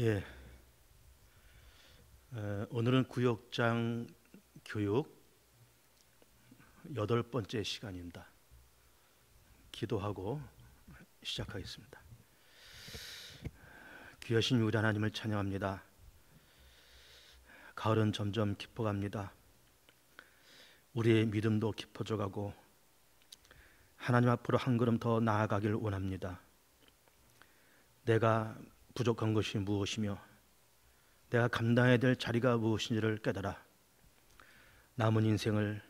예, 오늘은 구역장 교육 8번째 시간입니다. 기도하고 시작하겠습니다. 귀하신 우리 하나님을 찬양합니다. 가을은 점점 깊어갑니다. 우리의 믿음도 깊어져 가고 하나님 앞으로 한 걸음 더 나아가길 원합니다. 내가 부족한 것이 무엇이며 내가 감당해야 될 자리가 무엇인지를 깨달아 남은 인생을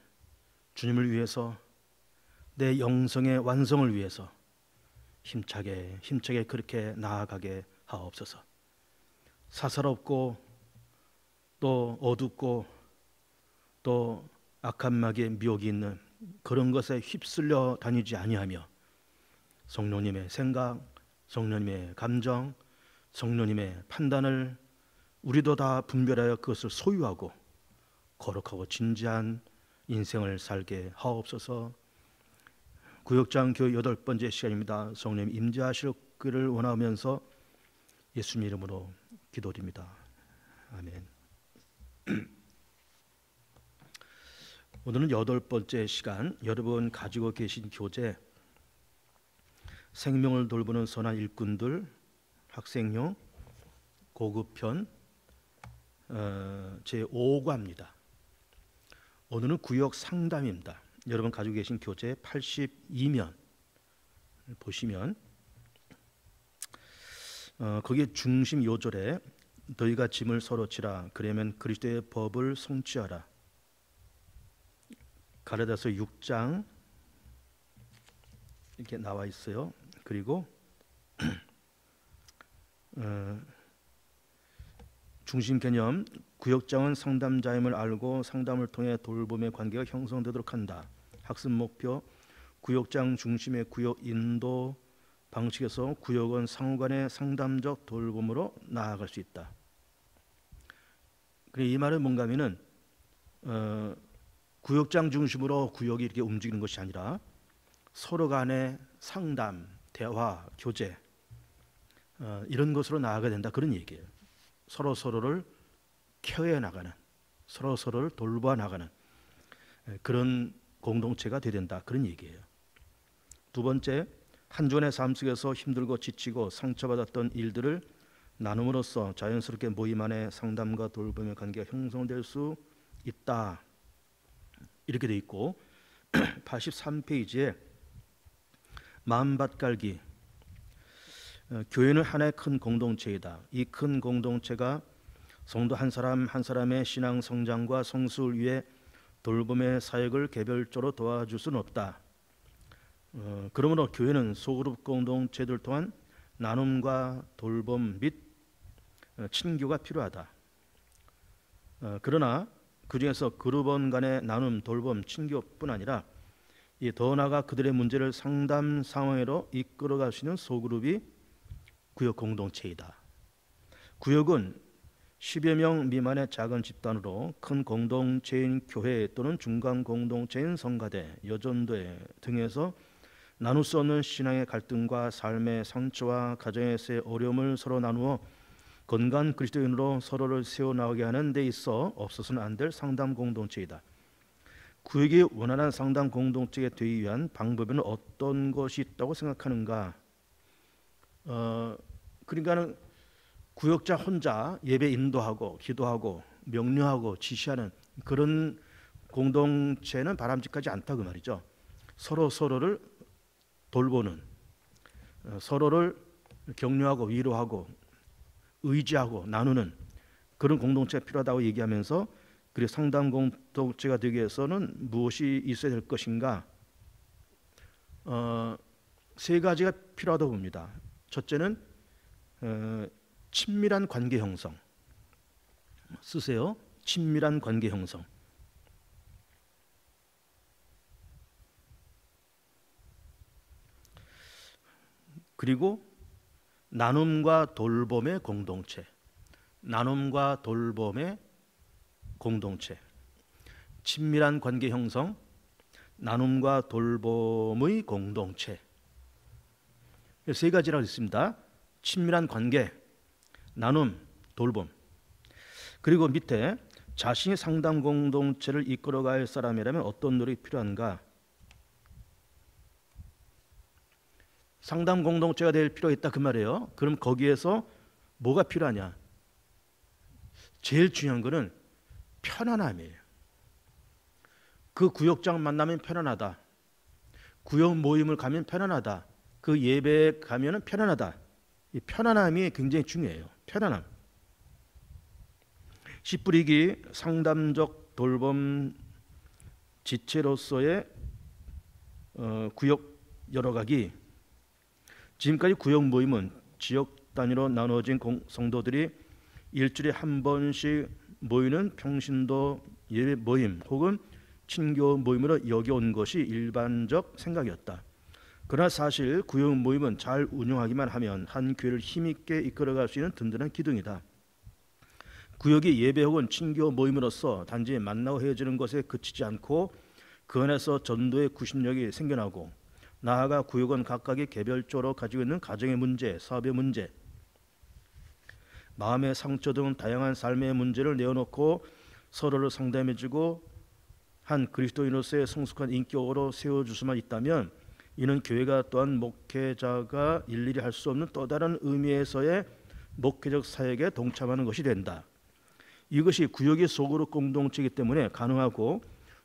주님을 위해서 내 영성의 완성을 위해서 힘차게 그렇게 나아가게 하옵소서. 사사롭고 또 어둡고 또 악한 마귀의 미혹이 있는 그런 것에 휩쓸려 다니지 아니하며 성령님의 생각, 성령님의 감정, 성령님의 판단을 우리도 다 분별하여 그것을 소유하고 거룩하고 진지한 인생을 살게 하옵소서. 구역장 교육 8번째 시간입니다. 성령님 임재하시기를 원하면서 예수님 이름으로 기도드립니다. 아멘. 오늘은 8번째 시간, 여러분 가지고 계신 교재 생명을 돌보는 선한 일꾼들 학생용 고급편 제5과입니다. 오늘은 구역 상담입니다. 여러분 가지고 계신 교재 82면 보시면 거기에 중심 요절에 너희가 짐을 서로 지라 그러면 그리스도의 법을 성취하라. 갈라디아서 6장 이렇게 나와 있어요. 그리고 중심 개념, 구역장은 상담자임을 알고 상담을 통해 돌봄의 관계가 형성되도록 한다. 학습 목표, 구역장 중심의 구역 인도 방식에서 구역은 상호간의 상담적 돌봄으로 나아갈 수 있다. 이 말은 뭔가 하면은 구역장 중심으로 구역이 이렇게 움직이는 것이 아니라 서로 간의 상담, 대화, 교제 이런 것으로 나아가야 된다, 그런 얘기예요. 서로를 케어해 나가는, 서로를 돌봐 나가는 그런 공동체가 되어야 된다, 그런 얘기예요. 두 번째, 한 주간의 삶 속에서 힘들고 지치고 상처받았던 일들을 나눔으로써 자연스럽게 모임 안에 상담과 돌봄의 관계가 형성될 수 있다, 이렇게 돼 있고 83페이지에 마음밭 깔기, 교회는 하나의 큰 공동체이다. 이 큰 공동체가 성도 한 사람 한 사람의 신앙 성장과 성숙을 위해 돌봄의 사역을 개별적으로 도와줄 수는 없다. 그러므로 교회는 소그룹 공동체들 또한 나눔과 돌봄 및 친교가 필요하다. 그러나 그 중에서 그룹원 간의 나눔, 돌봄, 친교뿐 아니라 더 나아가 그들의 문제를 상담 상황으로 이끌어갈 수 있는 소그룹이 구역 공동체이다. 구역은 10여 명 미만의 작은 집단으로 큰 공동체인 교회 또는 중간 공동체인 성가대, 여전대 등에서 나눌 수 없는 신앙의 갈등과 삶의 상처와 가정에서의 어려움을 서로 나누어 건강한 그리스도인으로 서로를 세워나가게 하는 데 있어 없어서는 안 될 상담 공동체이다. 구역이 원활한 상담 공동체가 되기 위한 방법에는 어떤 것이 있다고 생각하는가? 그러니까는 구역자 혼자 예배 인도하고 기도하고 명료하고 지시하는 그런 공동체는 바람직하지 않다, 그 말이죠. 서로를 돌보는, 서로를 격려하고 위로하고 의지하고 나누는 그런 공동체가 필요하다고 얘기하면서, 그리고 상담 공동체가 되기 위해서는 무엇이 있어야 될 것인가? 세 가지가 필요하다고 봅니다. 첫째는 친밀한 관계 형성. 쓰세요. 친밀한 관계 형성. 그리고 나눔과 돌봄의 공동체. 나눔과 돌봄의 공동체. 친밀한 관계 형성, 나눔과 돌봄의 공동체. 세 가지라고 있습니다. 친밀한 관계, 나눔, 돌봄. 그리고 밑에 자신이 상담 공동체를 이끌어갈 사람이라면 어떤 노력이 필요한가? 상담 공동체가 될 필요가 있다 그 말이에요. 그럼 거기에서 뭐가 필요하냐? 제일 중요한 거는 편안함이에요. 그 구역장 만나면 편안하다. 구역 모임을 가면 편안하다. 그 예배에 가면 편안하다. 이 편안함이 굉장히 중요해요. 편안함. 씨 뿌리기 상담적 돌봄 지체로서의 구역 열어가기. 지금까지 구역 모임은 지역 단위로 나눠진 성도들이 일주일에 한 번씩 모이는 평신도 예배 모임 혹은 친교 모임으로 여겨온 것이 일반적 생각이었다. 그러나 사실 구역 모임은 잘 운영하기만 하면 한 교회를 힘있게 이끌어갈 수 있는 든든한 기둥이다. 구역이 예배 혹은 친교 모임으로서 단지 만나고 헤어지는 것에 그치지 않고 그 안에서 전도의 구심력이 생겨나고 나아가 구역은 각각이 개별적으로 가지고 있는 가정의 문제, 사업의 문제, 마음의 상처 등 다양한 삶의 문제를 내어놓고 서로를 상담해주고 한 그리스도인으로서의 성숙한 인격으로 세워줄 수만 있다면 이는 교회가 또한 목회자가 일일이 할 수 없는 또 다른 의미에서의 목회적 사역에 동참하는 것이 된다. 이것이 구역의 소그룹 공동체이기 때문에 가능하고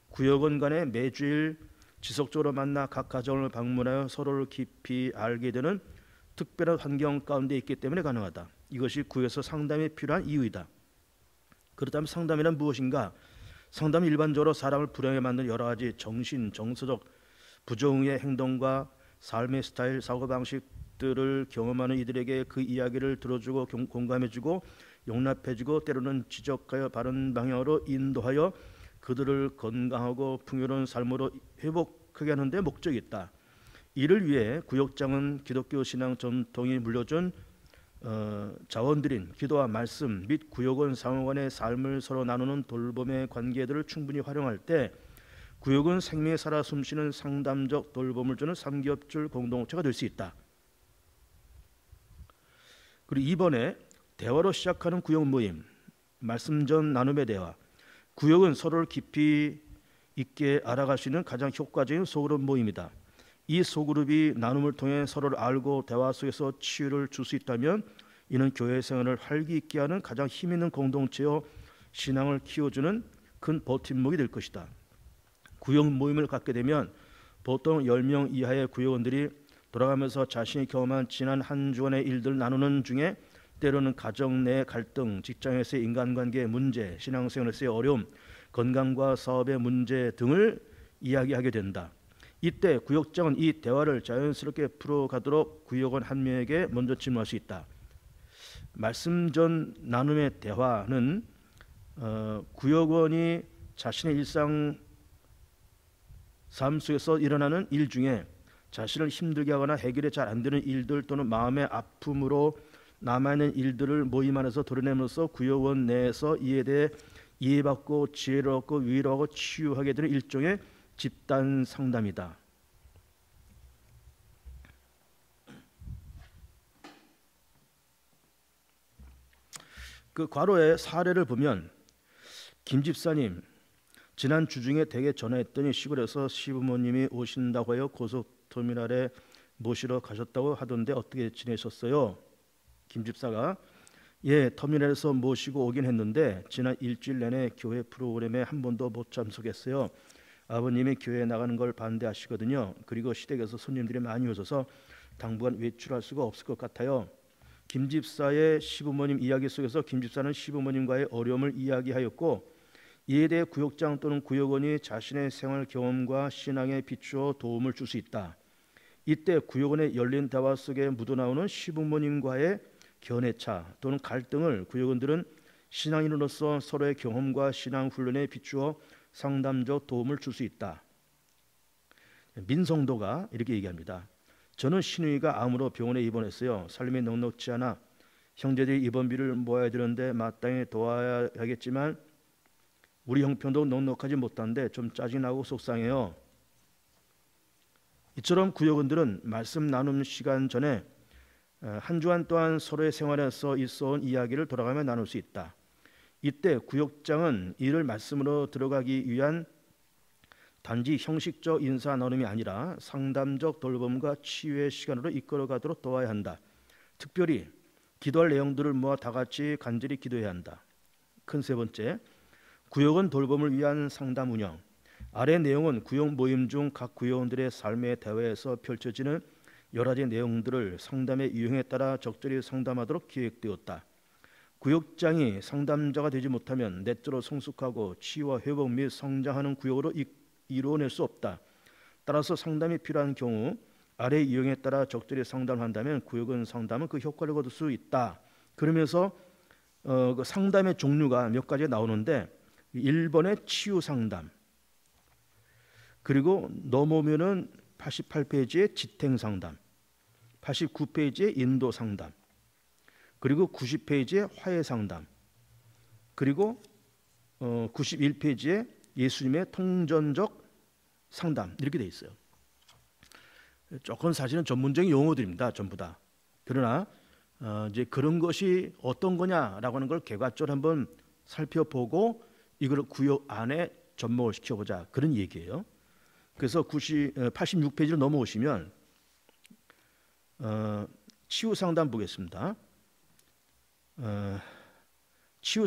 구역원 간에 매주일 지속적으로 만나 각 가정을 방문하여 서로를 깊이 알게 되는 특별한 환경 가운데 있기 때문에 가능하다. 이것이 구역에서 상담이 필요한 이유이다. 그렇다면 상담이란 무엇인가? 상담은 일반적으로 사람을 불행하게 만드는 여러 가지 정신, 정서적 부정의 행동과 삶의 스타일, 사고방식들을 경험하는 이들에게 그 이야기를 들어주고 공감해주고 용납해주고 때로는 지적하여 바른 방향으로 인도하여 그들을 건강하고 풍요로운 삶으로 회복하게 하는 데 목적이 있다. 이를 위해 구역장은 기독교 신앙 전통이 물려준 자원들인 기도와 말씀 및 구역원 상호간의 삶을 서로 나누는 돌봄의 관계들을 충분히 활용할 때 구역은 생명에 살아 숨쉬는 상담적 돌봄을 주는 삼겹줄 공동체가 될 수 있다. 그리고 이번에 대화로 시작하는 구역 모임, 말씀 전 나눔의 대화. 구역은 서로를 깊이 있게 알아갈 수 있는 가장 효과적인 소그룹 모임이다. 이 소그룹이 나눔을 통해 서로를 알고 대화 속에서 치유를 줄 수 있다면 이는 교회 생활을 활기 있게 하는 가장 힘있는 공동체요 신앙을 키워주는 큰 버팀목이 될 것이다. 구역 모임을 갖게 되면 보통 10명 이하의 구역원들이 돌아가면서 자신이 경험한 지난 한 주간의 일들을 나누는 중에 때로는 가정 내 갈등, 직장에서의 인간관계의 문제, 신앙생활에서의 어려움, 건강과 사업의 문제 등을 이야기하게 된다. 이때 구역장은 이 대화를 자연스럽게 풀어가도록 구역원 한 명에게 먼저 질문할 수 있다. 말씀 전 나눔의 대화는 구역원이 자신의 일상 삶 속에서 일어나는 일 중에 자신을 힘들게 하거나 해결이 잘 안 되는 일들 또는 마음의 아픔으로 남아있는 일들을 모임 안에서 도려내면서 구역원 내에서 이에 대해 이해받고 지혜를 얻고 위로하고 치유하게 되는 일종의 집단 상담이다. 그 괄호의 사례를 보면 김 집사님 지난 주중에 댁에 전화했더니 시골에서 시부모님이 오신다고 하여 고속터미널에 모시러 가셨다고 하던데 어떻게 지내셨어요? 김 집사가 예, 터미널에서 모시고 오긴 했는데 지난 일주일 내내 교회 프로그램에 한 번도 못 참석했어요. 아버님이 교회에 나가는 걸 반대하시거든요. 그리고 시댁에서 손님들이 많이 오셔서 당분간 외출할 수가 없을 것 같아요. 김 집사의 시부모님 이야기 속에서 김 집사는 시부모님과의 어려움을 이야기하였고 이에 대해 구역장 또는 구역원이 자신의 생활 경험과 신앙에 비추어 도움을 줄 수 있다. 이때 구역원의 열린 대화 속에 묻어나오는 시부모님과의 견해차 또는 갈등을 구역원들은 신앙인으로서 서로의 경험과 신앙 훈련에 비추어 상담적 도움을 줄 수 있다. 민성도가 이렇게 얘기합니다. 저는 신우이가 암으로 병원에 입원했어요. 삶이 넉넉지 않아 형제들이 입원비를 모아야 되는데 마땅히 도와야겠지만 우리 형편도 넉넉하지 못한데 좀 짜증나고 속상해요. 이처럼 구역원들은 말씀 나눔 시간 전에 한 주간 동안 서로의 생활에서 있어온 이야기를 돌아가며 나눌 수 있다. 이때 구역장은 이를 말씀으로 들어가기 위한 단지 형식적 인사 나눔이 아니라 상담적 돌봄과 치유의 시간으로 이끌어가도록 도와야 한다. 특별히 기도할 내용들을 모아 다 같이 간절히 기도해야 한다. 큰 세 번째, 구역은 돌봄을 위한 상담 운영. 아래 내용은 구역 모임 중 각 구역원들의 삶의 대화에서 펼쳐지는 여러 가지 내용들을 상담의 유형에 따라 적절히 상담하도록 기획되었다. 구역장이 상담자가 되지 못하면 내적으로 성숙하고 치유와 회복 및 성장하는 구역으로 이루어낼 수 없다. 따라서 상담이 필요한 경우 아래 유형에 따라 적절히 상담한다면 구역은 상담은 그 효과를 거둘 수 있다. 그러면서 그 상담의 종류가 몇 가지 나오는데 1번의 치유 상담, 그리고 넘어오면은 88페이지의 지탱 상담, 89페이지의 인도 상담, 그리고 90페이지의 화해 상담, 그리고 91페이지에 예수님의 통전적 상담, 이렇게 돼 있어요. 조금 사실은 전문적인 용어들입니다, 전부 다. 그러나 이제 그런 것이 어떤 거냐라고 하는 걸 개괄적으로 한번 살펴보고 이걸 구역 안에 접목을 시켜보자, 그런 얘기예요. 그래서 86페이지로 넘어오시면 치유 상담 보겠습니다. 치유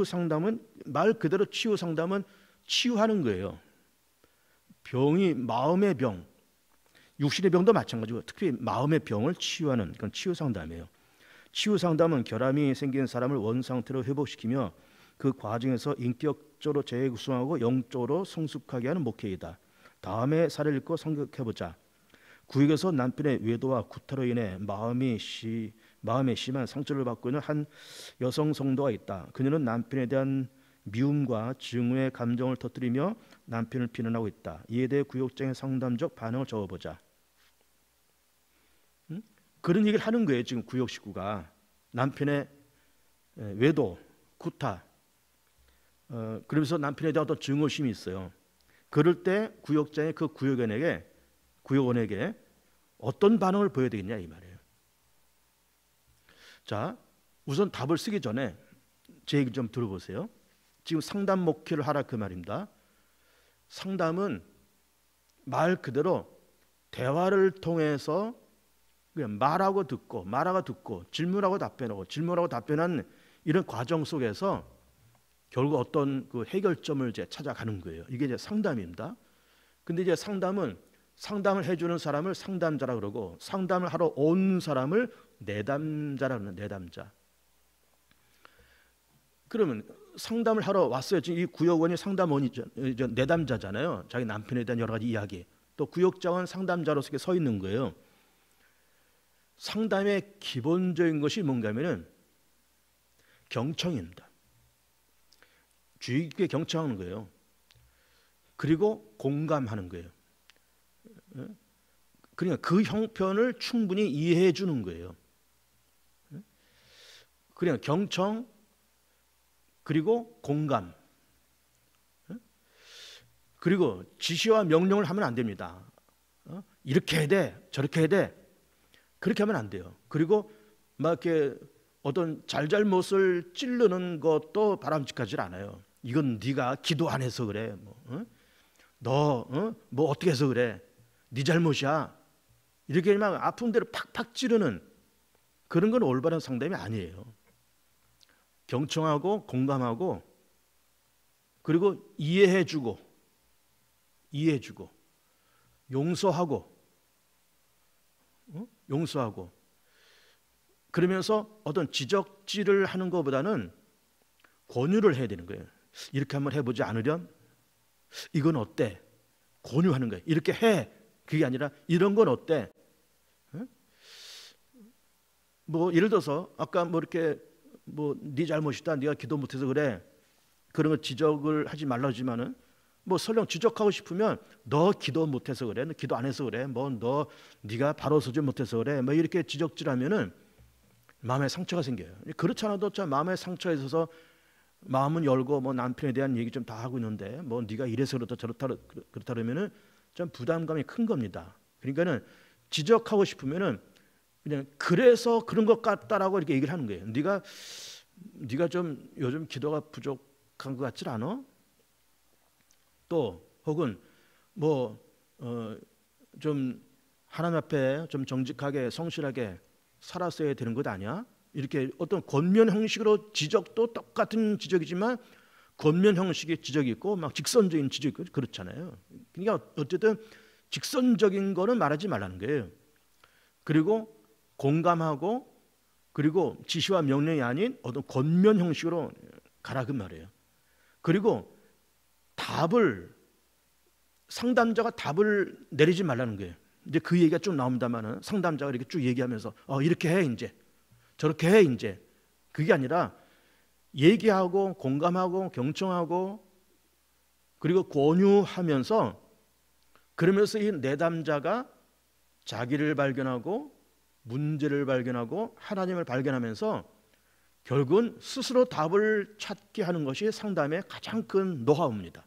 상담은 말 그대로 치유 상담은 치유하는 거예요. 병이 마음의 병, 육신의 병도 마찬가지고 특히 마음의 병을 치유하는 그런 치유 상담이에요. 치유 상담은 결함이 생긴 사람을 원 상태로 회복시키며 그 과정에서 인격적으로 재구성하고 영적으로 성숙하게 하는 목회이다. 다음에 사례를 읽고 생각해보자. 구역에서 남편의 외도와 구타로 인해 마음에 심한 상처를 받고 있는 한 여성 성도가 있다. 그녀는 남편에 대한 미움과 증오의 감정을 터뜨리며 남편을 비난하고 있다. 이에 대해 구역장의 상담적 반응을 적어보자. 그런 얘기를 하는 거예요. 지금 구역 식구가 남편의 외도, 구타, 그러면서 남편에 대한 어떤 증오심이 있어요. 그럴 때 구역장의 그 구역원에게 어떤 반응을 보여야 되겠냐 이 말이에요. 자, 우선 답을 쓰기 전에 제 얘기 좀 들어보세요. 지금 상담 목회를 하라 그 말입니다. 상담은 말 그대로 대화를 통해서 그냥 말하고 듣고 질문하고 답변하는 이런 과정 속에서 결국 어떤 그 해결점을 이제 찾아가는 거예요. 이게 이제 상담입니다. 근데 이제 상담을 해주는 사람을 상담자라 그러고 상담을 하러 온 사람을 내담자라 그러는 내담자. 그러면 상담을 하러 왔어요. 지금 이 구역원이 상담원이죠. 내담자잖아요. 자기 남편에 대한 여러 가지 이야기. 또 구역장은 상담자로서 서 있는 거예요. 상담의 기본적인 것이 뭔가면은 경청입니다. 주의 깊게 경청하는 거예요. 그리고 공감하는 거예요. 그러니까 그 형편을 충분히 이해해 주는 거예요. 그냥 경청 그리고 공감, 그리고 지시와 명령을 하면 안 됩니다. 이렇게 해야 돼, 저렇게 해야 돼, 그렇게 하면 안 돼요. 그리고 막 이렇게 어떤 잘잘못을 찌르는 것도 바람직하지 않아요. 이건 네가 기도 안 해서 그래. 너 뭐 어떻게 해서 그래. 네 잘못이야. 이렇게 막 아픈 데를 팍팍 찌르는 그런 건 올바른 상담이 아니에요. 경청하고 공감하고 그리고 이해해주고 용서하고 그러면서 어떤 지적질을 하는 것보다는 권유를 해야 되는 거예요. 이렇게 한번 해보지 않으련? 이건 어때? 권유하는 거예요. 이렇게 해. 그게 아니라 이런 건 어때? 뭐 예를 들어서 아까 뭐 이렇게 뭐 네 잘못이다, 네가 기도 못해서 그래, 그런 거 지적을 하지 말라 하지만은 뭐 설령 지적하고 싶으면 너 기도 못해서 그래, 너 기도 안 해서 그래, 뭐 너 네가 바로 서지 못해서 그래, 뭐 이렇게 지적질하면은 마음에 상처가 생겨요. 그렇지 않아도 참 마음에 상처가 있어서 마음은 열고 뭐 남편에 대한 얘기 좀 다 하고 있는데 뭐 네가 이래서 그렇다 저렇다 그러면은 좀 부담감이 큰 겁니다. 그러니까는 지적하고 싶으면은 그냥 그래서 그런 것 같다라고 이렇게 얘기를 하는 거예요. 네가 좀 요즘 기도가 부족한 것 같지 않아? 또 혹은 뭐 좀 하나님 앞에 좀 정직하게 성실하게 살았어야 되는 것 아니야? 이렇게 어떤 권면 형식으로 지적도 똑같은 지적이지만 권면 형식의 지적이 있고 막 직선적인 지적이 있고 그렇잖아요. 그러니까 어쨌든 직선적인 거는 말하지 말라는 거예요. 그리고 공감하고 그리고 지시와 명령이 아닌 어떤 권면 형식으로 가라 그 말이에요. 그리고 답을 상담자가 답을 내리지 말라는 거예요. 이제 그 얘기가 쭉 나옵니다만은 상담자가 이렇게 쭉 얘기하면서 이렇게 해 이제 저렇게 해 이제 그게 아니라 얘기하고 공감하고 경청하고 그리고 권유하면서 그러면서 이 내담자가 자기를 발견하고 문제를 발견하고 하나님을 발견하면서 결국은 스스로 답을 찾게 하는 것이 상담의 가장 큰 노하우입니다.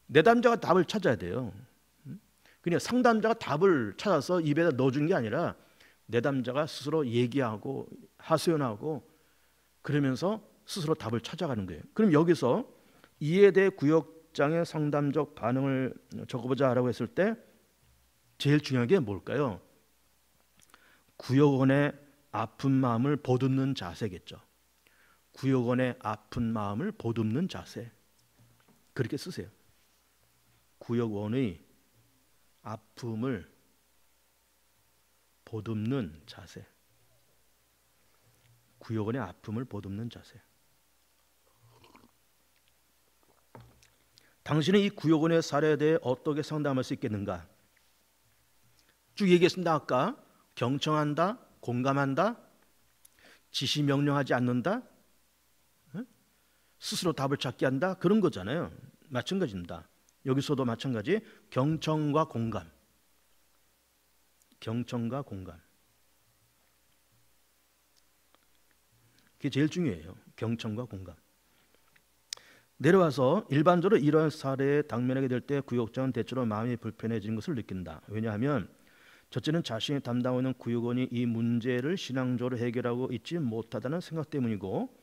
내담자가 답을 찾아야 돼요. 그냥 상담자가 답을 찾아서 입에다 넣어준 게 아니라 내담자가 스스로 얘기하고 하소연하고 그러면서 스스로 답을 찾아가는 거예요. 그럼 여기서 이에 대해 구역장의 상담적 반응을 적어보자라고 했을 때 제일 중요한 게 뭘까요? 구역원의 아픈 마음을 보듬는 자세겠죠. 구역원의 아픈 마음을 보듬는 자세. 그렇게 쓰세요. 구역원의 아픔을 보듬는 자세. 구역원의 아픔을 보듬는 자세. 당신은 이 구역원의 사례에 대해 어떻게 상담할 수 있겠는가? 쭉 얘기했습니다. 아까 경청한다, 공감한다, 지시 명령하지 않는다, 스스로 답을 찾게 한다 그런 거잖아요. 마찬가지입니다. 여기서도 마찬가지 경청과 공감. 경청과 공감. 그게 제일 중요해요. 경청과 공감. 내려와서 일반적으로 이러한 사례에 당면하게 될 때 구역장은 대체로 마음이 불편해지는 것을 느낀다. 왜냐하면 첫째는 자신이 담당하고 있는 구역원이 이 문제를 신앙적으로 해결하고 있지 못하다는 생각 때문이고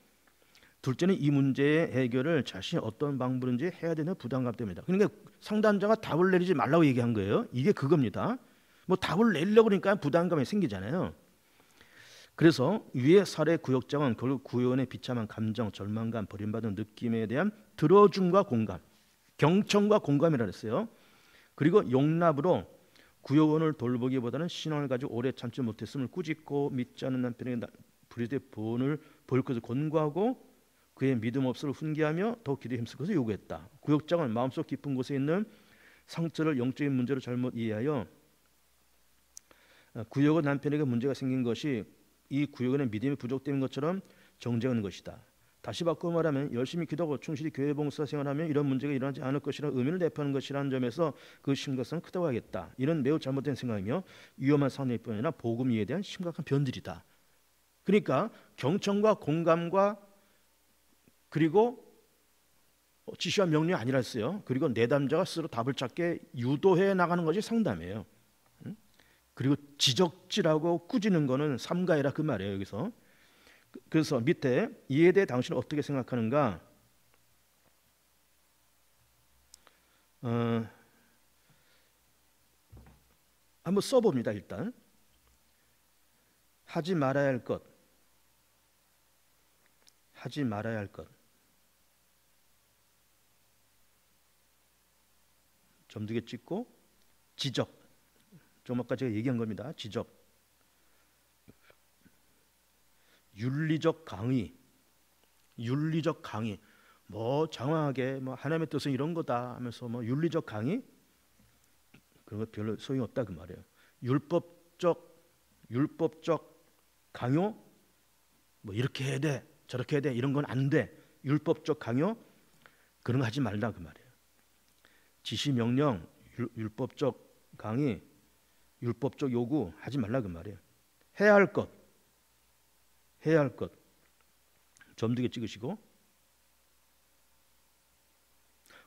둘째는 이 문제의 해결을 자신이 어떤 방법인지 해야 되는 부담감 때문이다. 그러니까 상담자가 답을 내리지 말라고 얘기한 거예요. 이게 그겁니다. 뭐 답을 내려고 그러니까 부담감이 생기잖아요. 그래서 위의 사례 구역장은 결국 구역원의 비참한 감정, 절망감, 버림받은 느낌에 대한 들어줌과 공감, 경청과 공감이라 했어요. 그리고 용납으로 구역원을 돌보기보다는 신앙을 가지고 오래 참지 못했음을 꾸짖고 믿지 않는 남편에게 불의의 본을 보일 것을 권고하고 그의 믿음 없음을 훈계하며 더 기도에 힘쓸 것을 요구했다. 구역장은 마음속 깊은 곳에 있는 상처를 영적인 문제로 잘못 이해하여 구역원 남편에게 문제가 생긴 것이 이 구역원의 믿음이 부족된 것처럼 정죄하는 것이다. 다시 바꿔 말하면 열심히 기도하고 충실히 교회 봉사 생활하면 이런 문제가 일어나지 않을 것이라는 의미를 내포하는 것이라는 점에서 그 심각성은 크다고 하겠다. 이는 매우 잘못된 생각이며 위험한 상황일 뿐 아니라 복음 이해에 대한 심각한 변질이다. 그러니까 경청과 공감과 그리고 지시와 명령이 아니라 했어요. 그리고 내담자가 스스로 답을 찾게 유도해 나가는 것이 상담이에요. 그리고 지적질하고 꾸짖는 거는 삼가해라 그 말이에요. 여기서. 그래서 밑에 이에 대해 당신은 어떻게 생각하는가? 한번 써봅니다. 일단 하지 말아야 할 것, 하지 말아야 할 것. 점 두 개 찍고 지적. 좀 아까 제가 얘기한 겁니다. 지적. 윤리적 강의. 윤리적 강의. 뭐 장황하게 뭐 하나님의 뜻은 이런 거다 하면서 뭐 윤리적 강의 그런 거 별로 소용이 없다 그 말이에요. 율법적 강요 뭐 이렇게 해야 돼 저렇게 해야 돼 이런 건 안 돼. 율법적 강요 그런 거 하지 말라 그 말이에요. 지시 명령 율법적 강의 율법적 요구 하지 말라 그 말이에요. 해야 할 것 점 두 개 찍으시고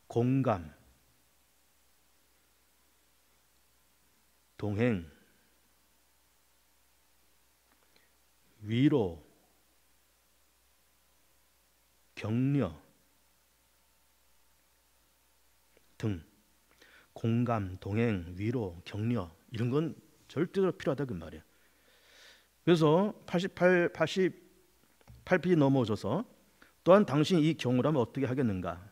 공감 동행 위로, 격려 등 공감, 동행, 위로, 격려 이런 건 절대로 필요하다 그 말이에요. 그래서 88페이지 넘어오셔서 또한 당신이 이 경우라면 어떻게 하겠는가?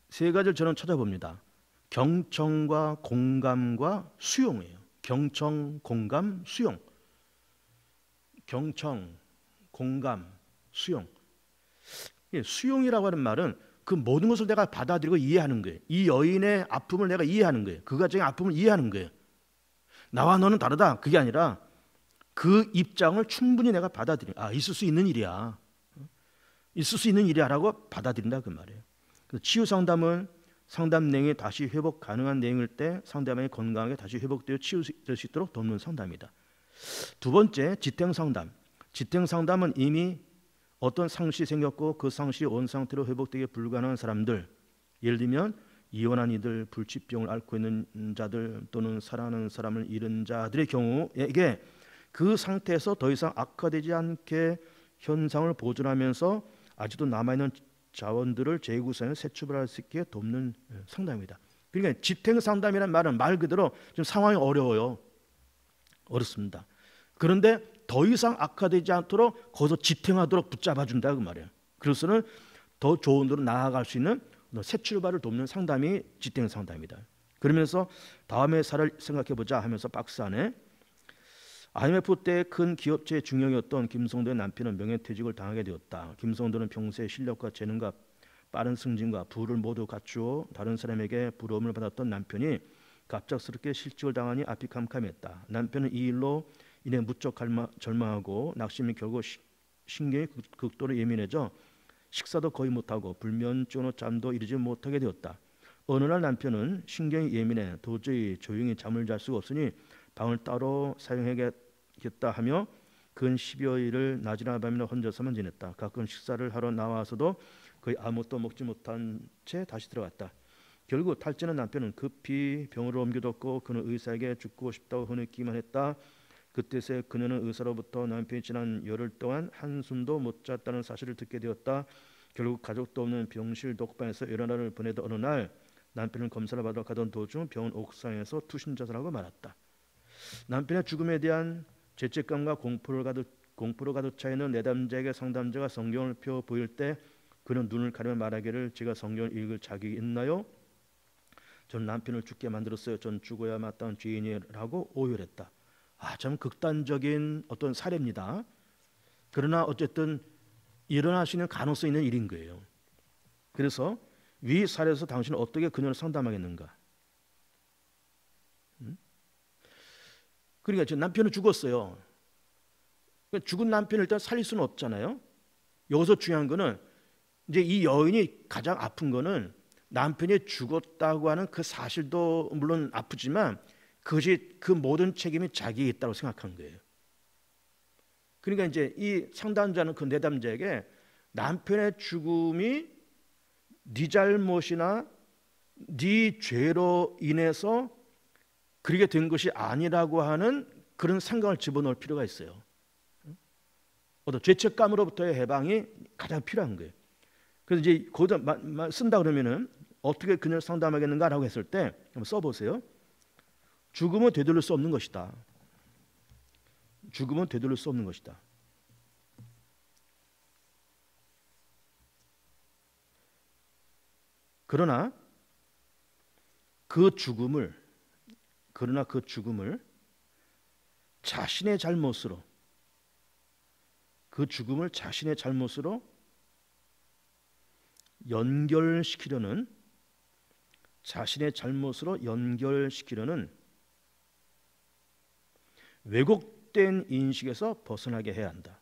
세 가지를 저는 찾아봅니다. 경청과 공감과 수용이에요. 경청, 공감, 수용. 경청, 공감, 수용. 수용이라고 하는 말은 그 모든 것을 내가 받아들이고 이해하는 거예요. 이 여인의 아픔을 내가 이해하는 거예요. 그 가정의 아픔을 이해하는 거예요. 나와 너는 다르다. 그게 아니라 그 입장을 충분히 내가 받아들여. 있을 수 있는 일이야. 있을 수 있는 일이야라고 받아들인다 그 말이에요. 치유 상담은 상담 내용이 다시 회복 가능한 내용일 때 상대방이 건강하게 다시 회복되어 치유될 수 있도록 돕는 상담이다. 두 번째, 지탱 상담. 지탱 상담은 이미 어떤 상실이 생겼고 그 상실이 온 상태로 회복되기 불가능한 사람들, 예를 들면 이혼한 이들, 불치병을 앓고 있는 자들 또는 사랑하는 사람을 잃은 자들의 경우에게 그 상태에서 더 이상 악화되지 않게 현상을 보존하면서 아직도 남아있는 자원들을 재구성해 새 출발할 수 있게 돕는 상담이다. 그러니까 지탱 상담이라는 말은 말 그대로 좀 상황이 어려워요. 어렵습니다. 그런데 더 이상 악화되지 않도록 거기서 지탱하도록 붙잡아준다 그 말이에요. 그래서는 더 좋은 데로 나아갈 수 있는 새 출발을 돕는 상담이 지탱 상담이다. 그러면서 다음의 사를 생각해보자 하면서 박스 안에 IMF 때 큰 기업체의 중형이었던 김성도의 남편은 명예퇴직을 당하게 되었다. 김성도는 평소에 실력과 재능과 빠른 승진과 부를 모두 갖추어 다른 사람에게 부러움을 받았던 남편이 갑작스럽게 실직을 당하니 앞이 캄캄했다. 남편은 이 일로 인해 무척 절망하고 낙심이 결국 신경이 극도로 예민해져 식사도 거의 못하고 불면증으로 잠도 이루지 못하게 되었다. 어느 날 남편은 신경이 예민해 도저히 조용히 잠을 잘 수가 없으니 방을 따로 사용해야겠다 하며 근 10여일을 낮이나 밤이나 혼자서만 지냈다. 가끔 식사를 하러 나와서도 거의 아무것도 먹지 못한 채 다시 들어갔다. 결국 탈진한 남편은 급히 병으로 옮겨뒀고 그는 의사에게 죽고 싶다고 흐느끼기만 했다. 그때에 그녀는 의사로부터 남편이 지난 열흘 동안 한숨도 못 잤다는 사실을 듣게 되었다. 결국 가족도 없는 병실 독방에서 여러 날을 보내던 어느 날 남편은 검사를 받으러 가던 도중 병원 옥상에서 투신 자살하고 말았다. 남편의 죽음에 대한 죄책감과 공포로 가득 차 있는 내담자에게 상담자가 성경을 펴 보일 때 그는 눈을 가리며 말하기를 제가 성경을 읽을 자격이 있나요? 전 남편을 죽게 만들었어요. 전 죽어야 마땅한 죄인이라고 오열했다. 참 극단적인 어떤 사례입니다. 그러나 어쨌든 일어날 수 있는 가능성이 있는 일인 거예요. 그래서 위 사례에서 당신은 어떻게 그녀를 상담하겠는가? 그러니까 지금 남편은 죽었어요. 죽은 남편을 일단 살릴 수는 없잖아요. 여기서 중요한 거는 이제 이 여인이 가장 아픈 거는 남편이 죽었다고 하는 그 사실도 물론 아프지만 그것이 그 모든 책임이 자기에 있다고 생각한 거예요. 그러니까 이제 이 상담자는 그 내담자에게 남편의 죽음이 네 잘못이나 네 죄로 인해서 그렇게 된 것이 아니라고 하는 그런 생각을 집어넣을 필요가 있어요. 어떤 죄책감으로부터의 해방이 가장 필요한 거예요. 그래서 이제 거기다 쓴다 그러면은 어떻게 그녀를 상담하겠는가라고 했을 때 한번 써보세요. 죽음은 되돌릴 수 없는 것이다. 죽음은 되돌릴 수 없는 것이다. 그러나 그 죽음을 자신의 잘못으로 연결시키려는 왜곡된 인식에서 벗어나게 해야 한다.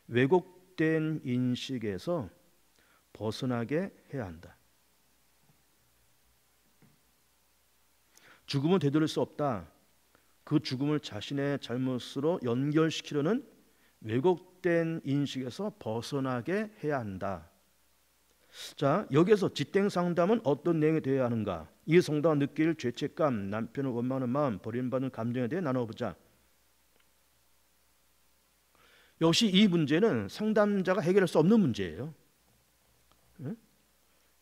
왜곡된 인식에서 벗어나게 해야 한다. 죽음은 되돌릴 수 없다. 그 죽음을 자신의 잘못으로 연결시키려는 왜곡된 인식에서 벗어나게 해야 한다. 자, 여기서 지탱 상담은 어떤 내용이 되어야 하는가? 이 성도가 느낄 죄책감, 남편을 원망하는 마음, 버림받는 감정에 대해 나눠보자. 역시 이 문제는 상담자가 해결할 수 없는 문제예요. 응?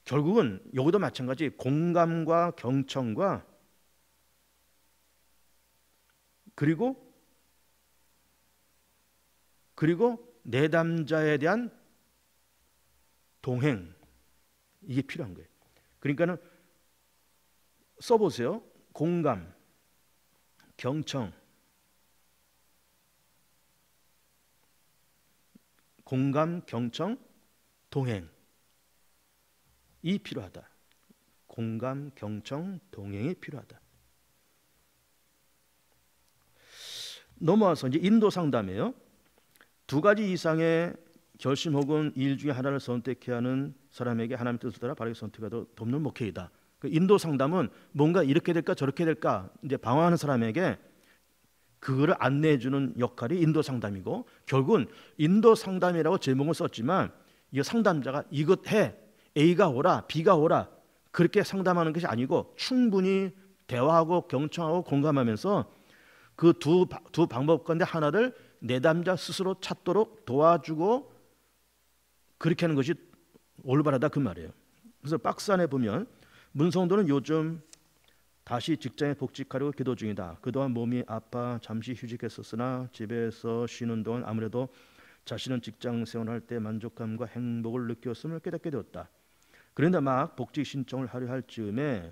결국은 여기도 마찬가지 공감과 경청과 그리고 내담자에 대한 동행, 이게 필요한 거예요. 그러니까는 써보세요. 공감, 경청, 동행, 이 필요하다. 공감, 경청, 동행이 필요하다. 넘어와서 이제 인도 상담이에요. 두 가지 이상의 결심 혹은 일 중에 하나를 선택해야 하는 사람에게 하나님의 뜻을 따라 바르게 선택하도록 돕는 목회이다. 그 인도 상담은 뭔가 이렇게 될까 저렇게 될까 이제 방황하는 사람에게 그거를 안내해 주는 역할이 인도 상담이고, 결국은 인도 상담이라고 제목을 썼지만 이 상담자가 이것 해, A가 오라 B가 오라 그렇게 상담하는 것이 아니고 충분히 대화하고 경청하고 공감하면서 그 두 방법 가운데 하나를 내담자 스스로 찾도록 도와주고 그렇게 하는 것이 올바르다 그 말이에요. 그래서 박스 안에 보면 문성도는 요즘 다시 직장에 복직하려고 기도 중이다. 그동안 몸이 아파 잠시 휴직했었으나 집에서 쉬는 동안 아무래도 자신은 직장 생활할 때 만족감과 행복을 느꼈음을 깨닫게 되었다. 그런데 막 복직 신청을 하려 할 즈음에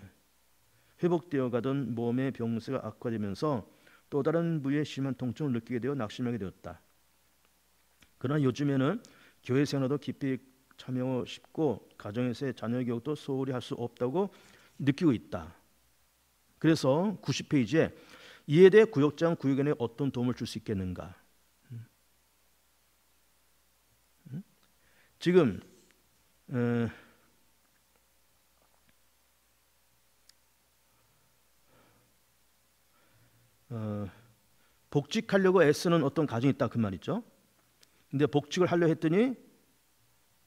회복되어 가던 몸의 병세가 악화되면서 또 다른 부위에 심한 통증을 느끼게 되어 낙심하게 되었다. 그러나 요즘에는 교회 생활도 깊이 참여하고 싶고 가정에서의 자녀 교육도 소홀히 할 수 없다고 느끼고 있다. 그래서 90페이지에 이에 대해 구역장 구역원에 어떤 도움을 줄 수 있겠는가. 지금 복직하려고 애쓰는 어떤 가정이 있다 그 말이죠. 근데 복직을 하려 했더니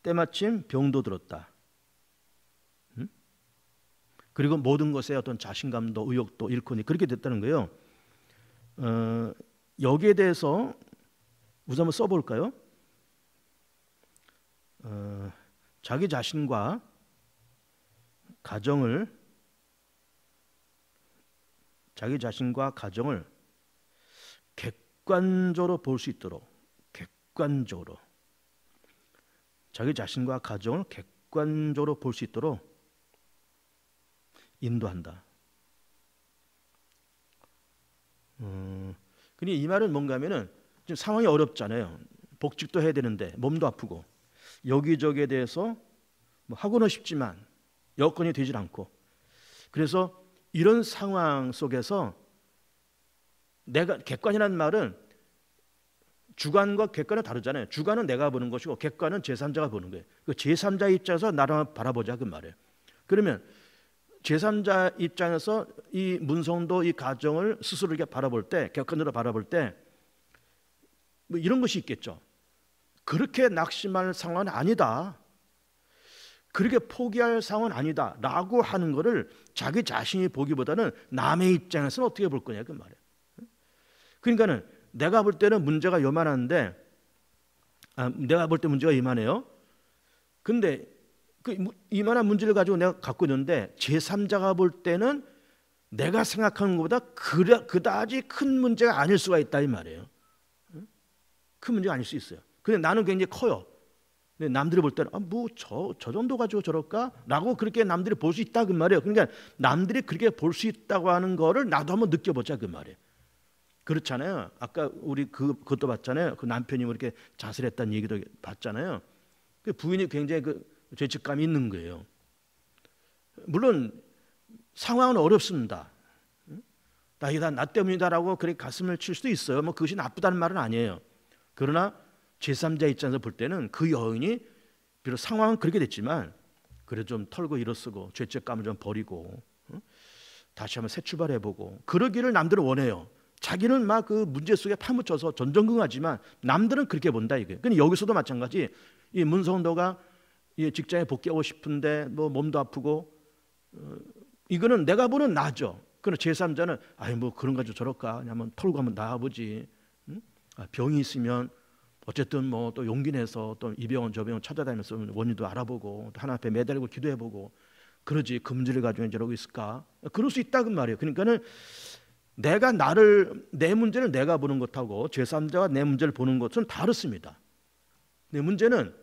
때마침 병도 들었다. 그리고 모든 것에 어떤 자신감도 의욕도 잃고 그렇게 됐다는 거예요. 여기에 대해서 우선 한번 써볼까요? 자기 자신과 가정을 객관적으로 볼 수 있도록 자기 자신과 가정을 객관적으로 볼 수 있도록 인도한다. 근데 이 말은 뭔가 하면은 지금 상황이 어렵잖아요. 복직도 해야 되는데 몸도 아프고 여기저기에 대해서 뭐 하고는 싶지만 여건이 되질 않고, 그래서 이런 상황 속에서 내가 객관이라는 말은 주관과 객관은 다르잖아요. 주관은 내가 보는 것이고 객관은 제3자가 보는 거예요. 그 제3자 입장에서 나를 바라보자 그 말이에요. 그러면 제3자 입장에서 이 문성도 이 가정을 스스로 이렇게 바라볼 때, 객관적으로 바라볼 때 뭐 이런 것이 있겠죠. 그렇게 낙심할 상황은 아니다. 그렇게 포기할 상황은 아니다. 라고 하는 것을 자기 자신이 보기보다는 남의 입장에서는 어떻게 볼 거냐 그 말이에요. 그러니까는 내가 볼 때는 문제가 요만한데, 내가 볼 때 문제가 이만해요. 근데 그 이만한 문제를 가지고 내가 갖고 있는데 제3자가 볼 때는 내가 생각하는 것보다 그다지 큰 문제가 아닐 수가 있다 이 말이에요. 큰 문제가 아닐 수 있어요. 근데 나는 굉장히 커요. 근데 남들이 볼 때는 뭐 저 정도 가지고 저럴까? 라고 그렇게 남들이 볼 수 있다 그 말이에요. 그러니까 남들이 그렇게 볼 수 있다고 하는 거를 나도 한번 느껴보자 그 말이에요. 그렇잖아요. 아까 우리 그것도 봤잖아요. 그 남편이 이렇게 자살했다는 얘기도 봤잖아요. 그 부인이 굉장히 그 죄책감이 있는 거예요. 물론 상황은 어렵습니다. 이게 나 때문이다라고 그렇게 가슴을 칠 수도 있어요. 뭐 그것이 나쁘다는 말은 아니에요. 그러나 제3자 입장에서 볼 때는 그 여인이 비록 상황은 그렇게 됐지만 그래도 좀 털고 일어서고 죄책감을 좀 버리고 다시 한번 새 출발해보고 그러기를 남들은 원해요. 자기는 막 그 문제 속에 파묻혀서 전전긍긍하지만 남들은 그렇게 본다 이게. 근데 여기서도 마찬가지. 이 문성도가 이 직장에 복귀하고 싶은데 뭐 몸도 아프고 이거는 내가 보는 나죠. 그러나 제3자는 뭐 그런 가지고 저럴까? 한번 털고 한번 나와보지. 병이 있으면 어쨌든 뭐 또 용기 내서 또 이 병원 저 병원 찾아다니면서 원인도 알아보고 또 하나 앞에 매달리고 기도해보고 그러지 금지를 가지고 저러고 있을까? 그럴 수 있다 그 말이에요. 그러니까는 내가 내 문제를 내가 보는 것하고 제3자가 내 문제를 보는 것은 다릅니다. 내 문제는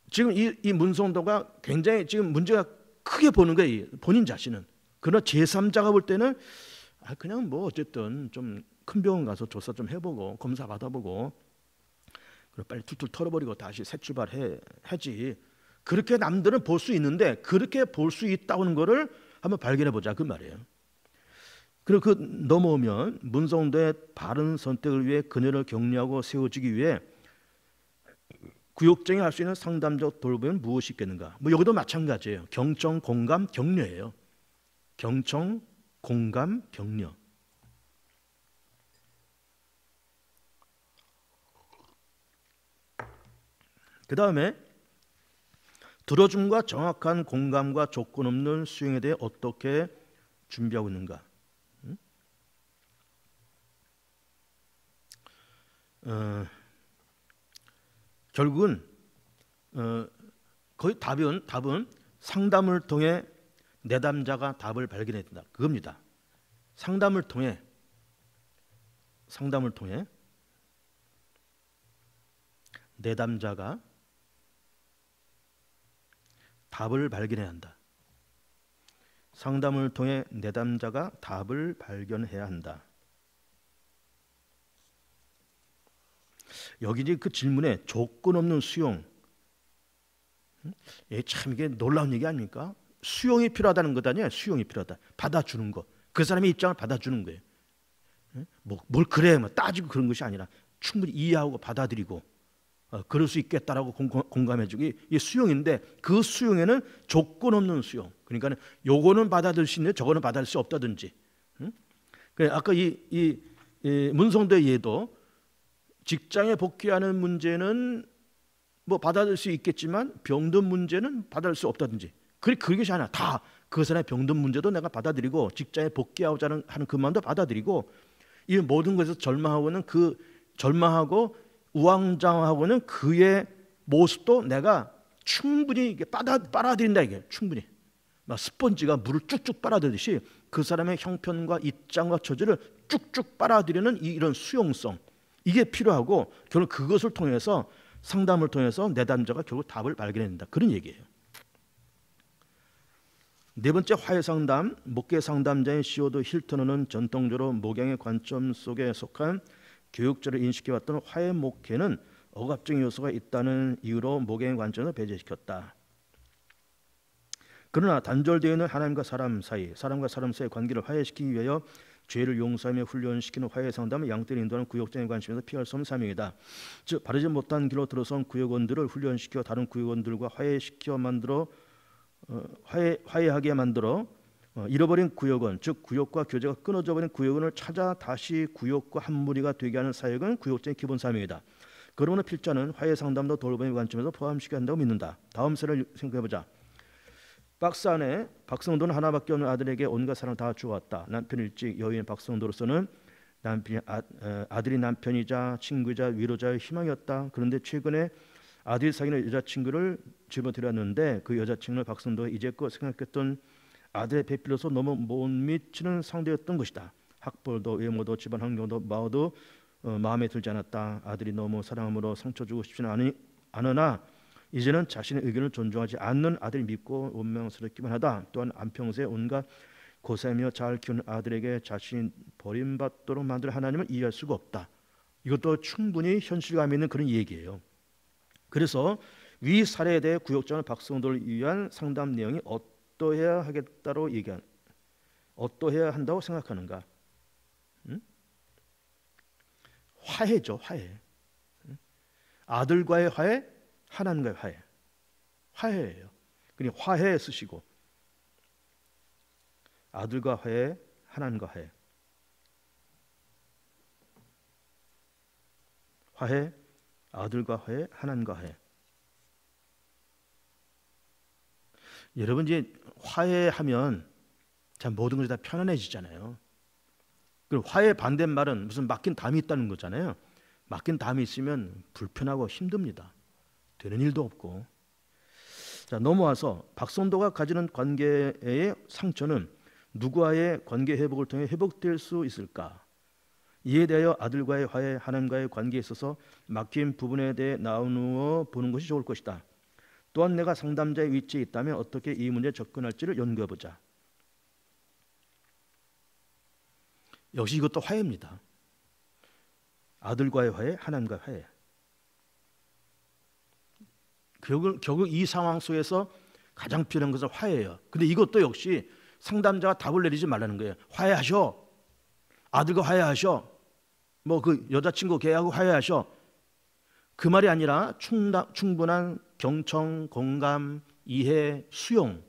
지금 이 문성도가 굉장히 지금 문제가 크게 보는 거예요. 본인 자신은. 그러나 제3자가 볼 때는 그냥 뭐 어쨌든 좀 큰 병원 가서 조사 좀 해보고 검사 받아보고 그리고 빨리 툴툴 털어버리고 다시 새 출발해야지. 그렇게 남들은 볼 수 있는데 그렇게 볼 수 있다는 거를 한번 발견해 보자 그 말이에요. 그리고 그 넘어오면 문성도의 바른 선택을 위해 그녀를 격려하고 세워주기 위해 구역장이 할 수 있는 상담적 돌봄은 무엇이 있겠는가? 뭐 여기도 마찬가지예요. 경청, 공감, 격려예요. 경청, 공감, 격려. 그 다음에 들어줌과 정확한 공감과 조건 없는 수용에 대해 어떻게 준비하고 있는가? 결국은 거의 답은 상담을 통해 내담자가 답을 발견해야 된다. 그겁니다. 상담을 통해 내담자가 답을 발견해야 한다. 상담을 통해 내담자가 답을 발견해야 한다. 여기 이제 그 질문에 조건 없는 수용, 참 이게 놀라운 얘기 아닙니까? 수용이 필요하다는 것 아니에요. 수용이 필요하다. 받아주는 거. 그 사람의 입장을 받아주는 거예요. 뭘 그래 뭐 따지고 그런 것이 아니라 충분히 이해하고 받아들이고 그럴 수 있겠다라고 공감해주기 이 수용인데 그 수용에는 조건 없는 수용. 그러니까 요거는 받아들일 수 있는데 저거는 받아들일 수 없다든지. 아까 이 문성도의 예도 직장에 복귀하는 문제는 뭐 받아들일 수 있겠지만 병든 문제는 받아들일 수 없다든지. 그것이 아니라 다 그 사람의 병든 문제도 내가 받아들이고 직장에 복귀하고자 하는 그 마음도 받아들이고 이 모든 것에서 절망하고 우왕좌왕하고는 그의 모습도 내가 충분히 빨아들인다 이게 충분히 막 스펀지가 물을 쭉쭉 빨아들이듯이 그 사람의 형편과 입장과 처지를 쭉쭉 빨아들이는 이런 수용성 이게 필요하고 결국 그것을 통해서 상담을 통해서 내담자가 결국 답을 발견한다 그런 얘기예요. 네 번째 화해 상담 목회 상담자인 시오드 힐턴은 전통적으로 목양의 관점 속에 속한 교육자를 인식해왔던 화해 목회는 억압적인 요소가 있다는 이유로 목양의 관점을 배제시켰다. 그러나 단절되어 있는 하나님과 사람 사이, 사람과 사람 사이의 관계를 화해시키기 위하여 죄를 용서하며 훈련시키는 화해 상담은 양떼를 인도하는 구역장의 관심에서 피할 수 없는 사명이다. 즉 바르지 못한 길로 들어선 구역원들을 훈련시켜 다른 구역원들과 화해하게 만들어 잃어버린 구역원, 즉 구역과 교제가 끊어져 버린 구역원을 찾아 다시 구역과 한 무리가 되게 하는 사역은 구역장의 기본 사명이다. 그러므로 필자는 화해 상담도 돌봄의 관점에서 포함시켜야 한다고 믿는다. 다음 사례를 생각해보자. 박스 안에 박성도는 하나밖에 없는 아들에게 온갖 사랑을 다 주었다. 남편 일찍 여인 박성도로서는 아들이 남편이자 친구이자 위로자의 희망이었다. 그런데 최근에 아들이 사귀는 여자친구를 집어들였는데 그 여자친구는 박성도가 이제껏 생각했던 아들의 배필로서 너무 못 미치는 상대였던 것이다. 학벌도 외모도 집안 환경도 마어도 마음에 들지 않았다. 아들이 너무 사랑함으로 상처 주고 싶지는 않으나 이제는 자신의 의견을 존중하지 않는 아들이 밉고 원망스럽기만 하다. 또한 안평생 온갖 고생하며 잘 키우는 아들에게 자신이 버림받도록 만들 하나님을 이해할 수가 없다. 이것도 충분히 현실감 있는 그런 얘기예요. 그래서 위 사례에 대해 구역장을 박성도를 위한 상담 내용이 어떠해야 한다고 생각하는가? 화해죠, 화해. 아들과의 화해, 하나님과의 화해. 화해예요. 그냥 화해 쓰시고 아들과 화해, 하나님과 화해. 화해, 아들과 화해, 하나님과 화해. 여러분 이제 화해하면 참 모든 것이 다 편안해지잖아요. 그리고 화해 반대말은 무슨 막힌 담이 있다는 거잖아요. 맡긴 담이 있으면 불편하고 힘듭니다. 되는 일도 없고. 자, 넘어와서 박성도가 가지는 관계의 상처는 누구와의 관계 회복을 통해 회복될 수 있을까? 이에 대하여 아들과의 화해, 하나님과의 관계에 있어서 막힌 부분에 대해 나누어 보는 것이 좋을 것이다. 또한 내가 상담자의 위치에 있다면 어떻게 이 문제에 접근할지를 연구해 보자. 역시 이것도 화해입니다. 아들과의 화해, 하나님과의 화해. 결국 이 상황 속에서 가장 필요한 것은 화해예요. 근데 이것도 역시 상담자가 답을 내리지 말라는 거예요. 화해하셔. 아들과 화해하셔. 뭐 그 여자친구 걔하고 화해하셔. 그 말이 아니라 충분한 경청, 공감, 이해, 수용,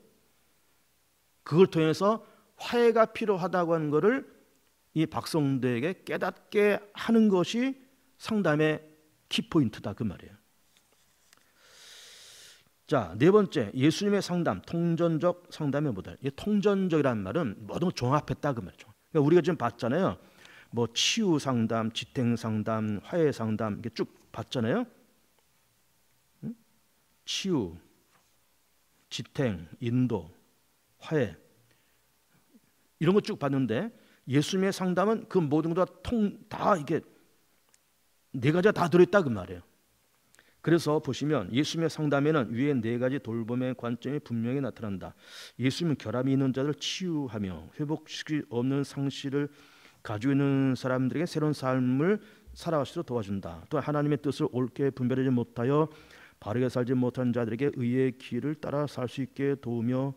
그걸 통해서 화해가 필요하다고 하는 것을 이 박성도에게 깨닫게 하는 것이 상담의 키포인트다, 그 말이에요. 자, 네 번째, 예수님의 상담, 통전적 상담의 모델. 이 통전적이라는 말은 모든 걸 종합했다, 그 말이죠. 그러니까 우리가 지금 봤잖아요. 뭐 치유 상담, 지탱 상담, 화해 상담, 이게 쭉 봤잖아요. 치유, 지탱, 인도, 화해, 이런 거 쭉 봤는데 예수님의 상담은 그 모든 것 다 이게 네 가지가 다 들어있다, 그 말이에요. 그래서 보시면 예수님의 상담에는 위에 네 가지 돌봄의 관점이 분명히 나타난다. 예수님은 결함이 있는 자들을 치유하며 회복시킬 없는 상실을 가지고 있는 사람들에게 새로운 삶을 살아가시도록 도와준다. 또 하나님의 뜻을 옳게 분별하지 못하여 바르게 살지 못하는 자들에게 의의 길을 따라 살 수 있게 도우며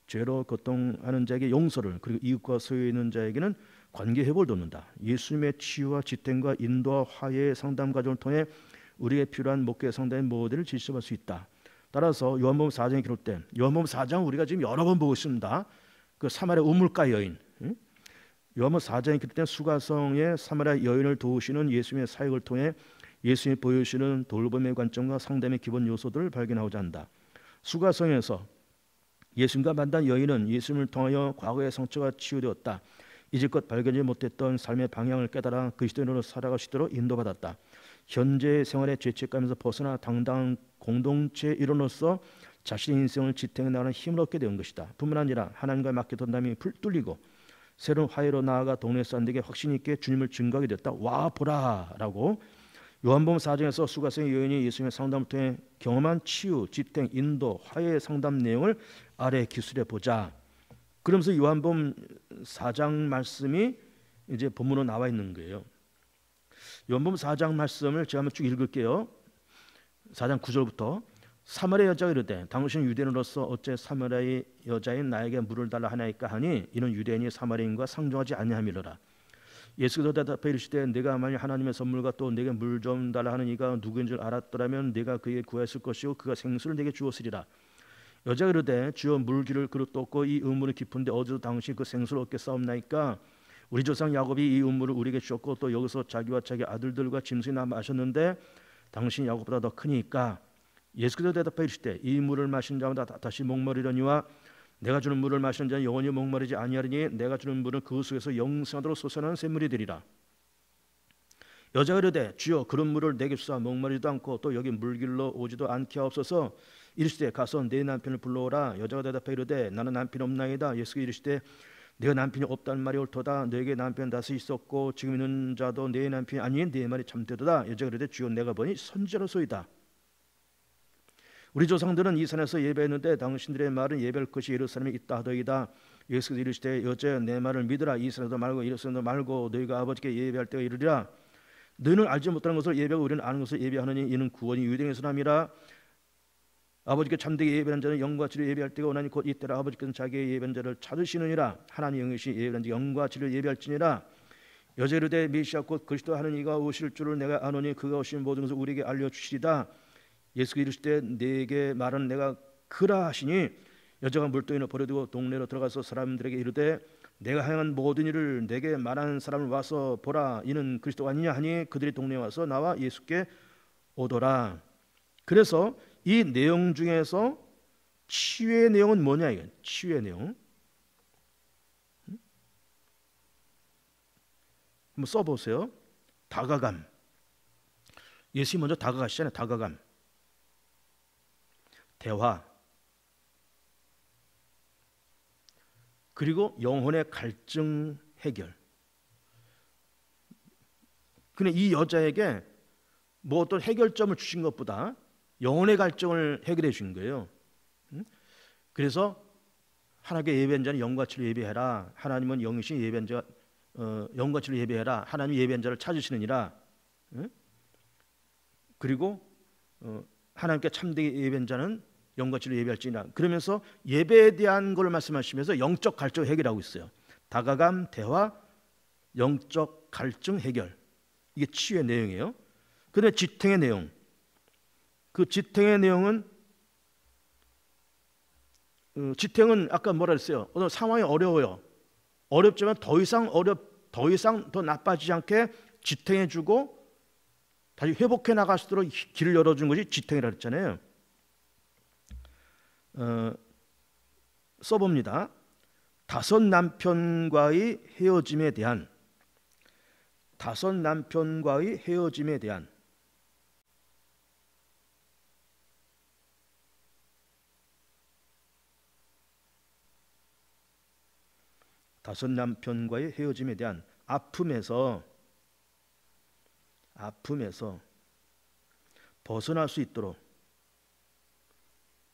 죄로 고통하는 자에게 용서를, 그리고 이웃과 소외 있는 자에게는 관계 회복을 돕는다. 예수님의 치유와 지탱과 인도와 화해의 상담 과정을 통해 우리에게 필요한 목회 상담의 모델을 지시할 수 있다. 따라서 요한복음 4장에 기록된, 요한복음 4장 우리가 지금 여러 번 보고 있습니다. 그 사마리아 우물가 여인, 요한복음 4장에 기록된 수가성의 사마리아 여인을 도우시는 예수님의 사역을 통해 예수님이 보여주시는 돌봄의 관점과 상담의 기본 요소들을 발견하고자 한다. 수가성에서 예수님과 만난 여인은 예수님을 통하여 과거의 상처가 치유되었다. 이제껏 발견하지 못했던 삶의 방향을 깨달아 그리스도인으로 살아갈 수 있도록 인도받았다. 현재 생활의 죄책감에서 벗어나 당당한 공동체의 일원으로서 자신의 인생을 지탱해 나가는 힘을 얻게 된 것이다. 뿐만 아니라 하나님과 맡겼던 담이 뚫리고 새로운 화해로 나아가 동네 사람들에게 확신 있게 주님을 증거하게 됐다. 와 보라 라고 요한복음 4장에서 수가성의 여인이 예수님의 상담을 통해 경험한 치유, 지탱, 인도, 화해의 상담 내용을 아래 기술해 보자. 그러면서 요한복음 4장 말씀이 이제 본문으로 나와 있는 거예요. 요한복음 4장 말씀을 제가 한번 쭉 읽을게요. 4장 9절부터 사마리아 여자가 이르되 당신은 유대인으로서 어째 사마리아 여자인 나에게 물을 달라 하나이까 하니 이는 유대인이 사마리아인과 상종하지 아니함이로라. 예수께서 대답하여 이르시되 내가 만일 하나님의 선물과 또 내게 물 좀 달라 하는 이가 누구인 줄 알았더라면 내가 그에게 구했을 것이고 그가 생수를 내게 주었으리라. 여자가 이르되 주여 물기를 그릇도 없고 이 우물이 깊은데 어디서 당신이 그 생수를 얻겠사옵나이까. 우리 조상 야곱이 이 우물을 우리에게 주었고 또 여기서 자기와 자기 아들들과 짐승이나 마셨는데 당신이 야곱보다 더 크니까. 예수께서 대답하여 이르시되 이 물을 마신 자마다 다시 목마르려니와 내가 주는 물을 마시는 자는 영원히 목마르지 아니하리니 내가 주는 물은 그 속에서 영생하도록 솟아나는 샘물이 되리라. 여자가 이르되 주여 그런 물을 내게 주사 목마르지도 않고 또 여기 물길로 오지도 않게 하옵소서. 이르시되 가서 내 남편을 불러오라. 여자가 대답하여 이르되 나는 남편이 없나이다. 예수께서 이르시되 네가 남편이 없다는 말이 옳도다. 너에게 남편 다시 있었고 지금 있는 자도 내 남편이 아니니 네 말이 참되도다. 여자가 이르되 주여 내가 보니 선지자로소이다. 우리 조상들은 이 산에서 예배했는데 당신들의 말은 예배할 것이 예루살렘에 있다 하더이다. 예수께서 이르시되 여자여 내 말을 믿으라. 이 산에도 말고 예루살렘도 말고 너희가 아버지께 예배할 때가 이르리라. 너희는 알지 못하는 것을 예배하고 우리는 아는 것을 예배하느니 이는 구원이 유대인에서 남이라. 아버지께 참되게 예배하는 자는 영과 진리를 예배할 때가 오나니 곧 이때라. 아버지께서는 자기의 예배하는 자를 찾으시느니라. 하나님 영이시 예배하는 자 영과 진리를 예배할지니라. 여자 이르되 메시아 곧 그리스도 하는 이가 오실 줄을 내가 아노니 그가 오신 모든 것을 우리에게 알려주시리다. 예수가 이르시되 내게 말은 내가 그라 하시니 여자가 물동이를 버려두고 동네로 들어가서 사람들에게 이르되 내가 행한 모든 일을 내게 말하는 사람을 와서 보라. 이는 그리스도가 아니냐 하니 그들이 동네에 와서 나와 예수께 오더라. 그래서 이 내용 중에서 치유의 내용은 뭐냐 이게 치유의 내용 한번 써보세요. 다가감, 예수님이 먼저 다가가시잖아요. 다가감, 대화, 그리고 영혼의 갈증 해결. 근데 이 여자에게 뭐 어떤 해결점을 주신 것보다 영혼의 갈증을 해결해 주신 거예요. 그래서 하나님께 예배한 자는 영과 진리로 예배해라. 하나님은 영이신 예배한 자, 영과 진리로 예배해라. 하나님 예배한 자를 찾으시느니라. 그리고 하나님께 참되게 예배한 자는 영과 진리로 예배할지니라. 그러면서 예배에 대한 걸 말씀하시면서 영적 갈증 해결하고 있어요. 다가감, 대화, 영적 갈증 해결. 이게 치유의 내용이에요. 그다음에 지탱의 내용. 그 지탱의 내용은 지탱은 아까 뭐라 했어요? 어떤 상황이 어려워요. 어렵지만 더 이상 더 나빠지지 않게 지탱해주고 다시 회복해 나갈 수 있도록 길을 열어준 것이 지탱이라 그랬잖아요. 써봅니다. 다섯 남편과의 헤어짐에 대한 다섯 남편과의 헤어짐에 대한 다섯 남편과의 헤어짐에 대한 아픔에서 벗어날 수 있도록